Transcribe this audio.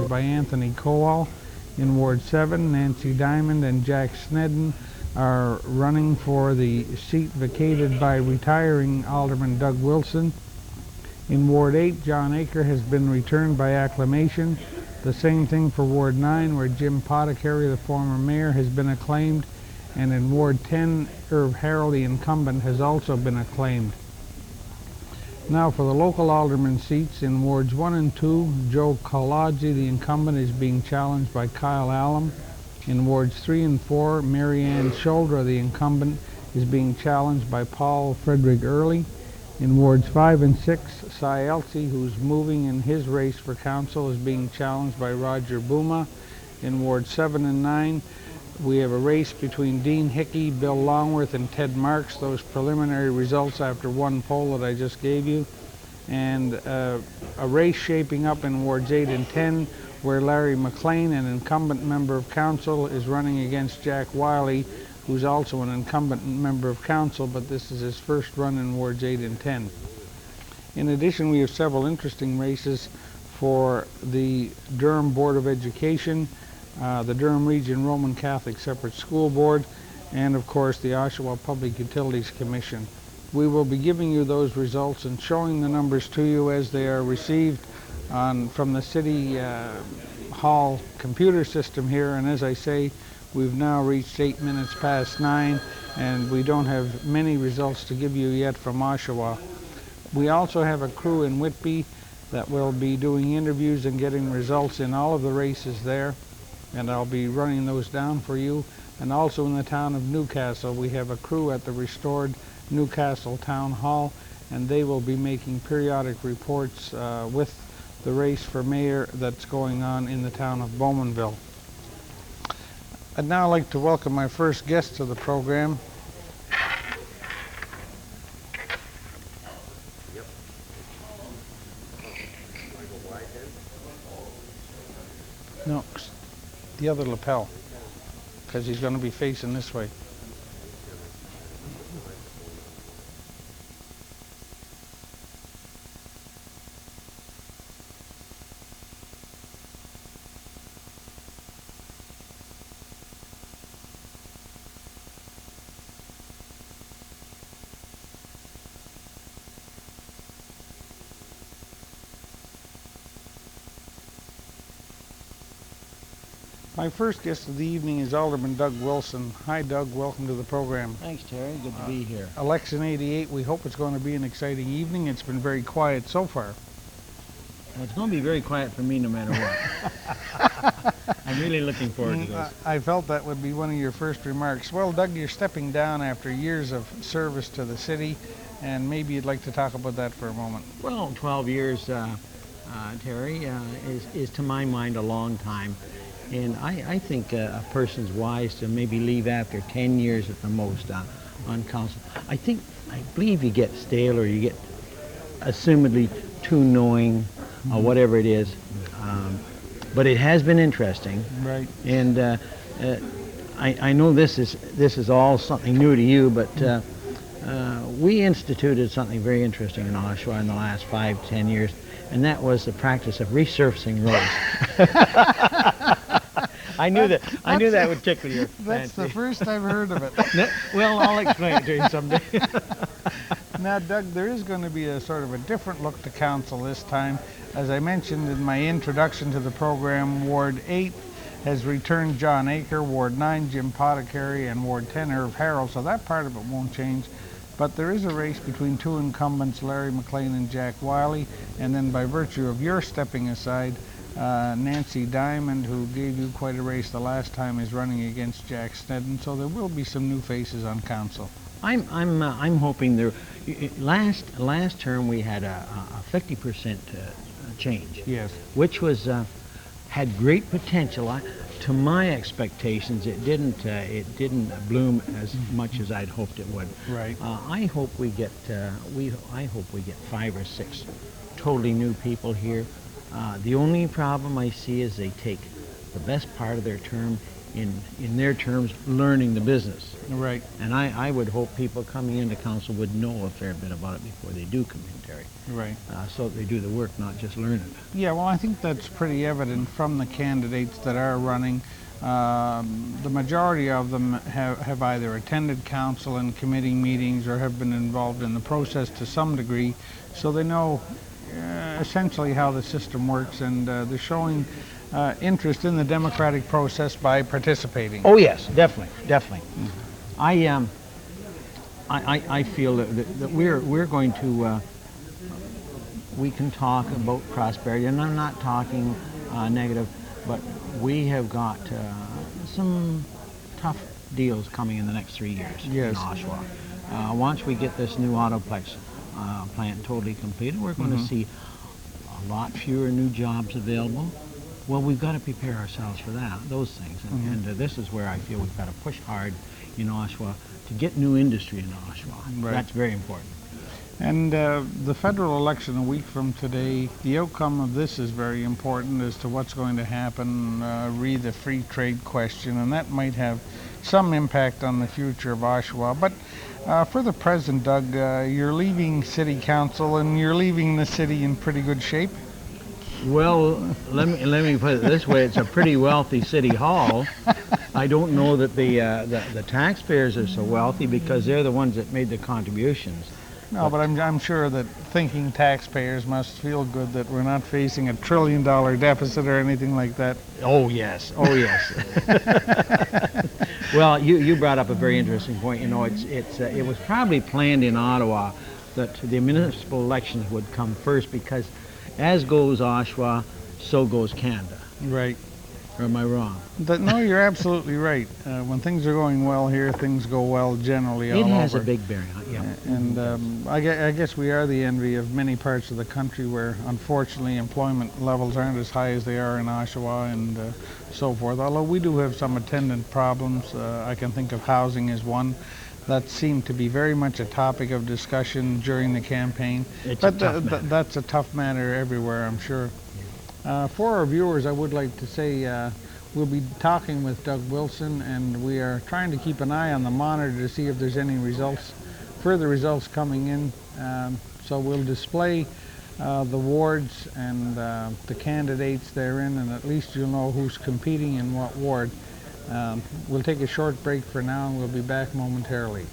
by Anthony Kowal. In Ward 7, Nancy Diamond and Jack Snedden are running for the seat vacated by retiring Alderman Doug Wilson. In Ward 8, John Aker has been returned by acclamation. The same thing for Ward 9, where Jim Potticary, the former mayor, has been acclaimed. And in Ward 10, Irv Harrell, the incumbent, has also been acclaimed. Now for the local alderman seats, in Wards 1 and 2, Joe Kalaji, the incumbent, is being challenged by Kyle Allam. In Wards 3 and 4, Mary Ann Sholdra, the incumbent, is being challenged by Paul Frederick Early. In Wards 5 and 6, Cy Elsie, who's moving in his race for council, is being challenged by Roger Bouma. In Wards 7 and 9, we have a race between Dean Hickey, Bill Longworth, and Ted Marks. Those preliminary results after one poll that I just gave you. And a race shaping up in Wards 8 and 10, where Larry McLean, an incumbent member of council, is running against Jack Wiley, who's also an incumbent member of council, but this is his first run in Wards 8 and 10. In addition, we have several interesting races for the Durham Board of Education, the Durham Region Roman Catholic Separate School Board, and of course the Oshawa Public Utilities Commission. We will be giving you those results and showing the numbers to you as they are received from the City Hall computer system here, and as I say, we've now reached 8 minutes past 9, and we don't have many results to give you yet from Oshawa. We also have a crew in Whitby that will be doing interviews and getting results in all of the races there, and I'll be running those down for you. And also in the town of Newcastle, we have a crew at the restored Newcastle Town Hall, and they will be making periodic reports with the race for mayor that's going on in the town of Bowmanville. I'd now like to welcome my first guest to the program. No, the other lapel, because he's going to be facing this way. My first guest of the evening is Alderman Doug Wilson. Hi, Doug. Welcome to the program. Thanks, Terry. Good to be here. Election 88. We hope it's going to be an exciting evening. It's been very quiet so far. Well, it's going to be very quiet for me no matter what. I'm really looking forward to this. I felt that would be one of your first remarks. Well, Doug, you're stepping down after years of service to the city, and maybe you'd like to talk about that for a moment. Well, 12 years, Terry, is to my mind a long time. And I think a person's wise to maybe leave after 10 years at the most on council. I believe you get stale, or you get assumedly too knowing, or whatever it is. But it has been interesting. Right. And I know this is all something new to you, but we instituted something very interesting in Oshawa in the last 5-10 years, and that was the practice of resurfacing roads. I knew that would tickle your fancy. That's the first I've heard of it. Well, I'll explain it to you someday. Now, Doug, there is going to be a sort of a different look to council this time. As I mentioned in my introduction to the program, Ward 8 has returned John Aker, Ward 9 Jim Potticary, and Ward 10 Irv Harrell, so that part of it won't change. But there is a race between two incumbents, Larry McLean and Jack Wiley, and then by virtue of your stepping aside, Nancy Diamond, who gave you quite a race the last time, is running against Jack Snedden, so there will be some new faces on council. I'm hoping there. Last term we had a 50% change. Yes. Which was had great potential. To my expectations, it didn't bloom as much as I'd hoped it would. Right. I hope we get 5 or 6 totally new people here. The only problem I see is they take the best part of their term in their terms, learning the business. Right. And I would hope people coming into council would know a fair bit about it before they do come in, Terry. Right. So that they do the work, not just learn it. Yeah, well, I think that's pretty evident from the candidates that are running. The majority of them have either attended council and committee meetings or have been involved in the process to some degree, so they know essentially how the system works, and they're showing interest in the democratic process by participating. Oh yes, definitely, definitely. I feel that we're going to we can talk about prosperity, and I'm not talking negative, but we have got some tough deals coming in the next 3 years Yes. in Oshawa. Once we get this new autoplex plant totally completed, we're going to see a lot fewer new jobs available. Well, we've got to prepare ourselves for those things, and this is where I feel we've got to push hard in Oshawa to get new industry in Oshawa. Right. That's very important. And the federal election a week from today, the outcome of this is very important as to what's going to happen, re the free trade question, and that might have some impact on the future of Oshawa. But for the present, Doug, you're leaving City Council and you're leaving the city in pretty good shape. Well, let me put it this way: it's a pretty wealthy city hall. I don't know that the taxpayers are so wealthy because they're the ones that made the contributions. No, but I'm sure that thinking taxpayers must feel good that we're not facing $1 trillion deficit or anything like that. Oh yes, oh yes. Well, you brought up a very interesting point. You know, it was probably planned in Ottawa that the municipal elections would come first because, as goes Oshawa, so goes Canada. Right. Or am I wrong? No, you're absolutely right. When things are going well here, things go well generally all It has over. a big bearing, yeah. And I guess we are the envy of many parts of the country where, unfortunately, employment levels aren't as high as they are in Oshawa and so forth. Although we do have some attendant problems. I can think of housing as one. That seemed to be very much a topic of discussion during the campaign. But that's a tough matter everywhere, I'm sure. For our viewers, I would like to say we'll be talking with Doug Wilson, and we are trying to keep an eye on the monitor to see if there's any further results coming in. So we'll display the wards and the candidates therein, and at least you'll know who's competing in what ward. We'll take a short break for now, and we'll be back momentarily.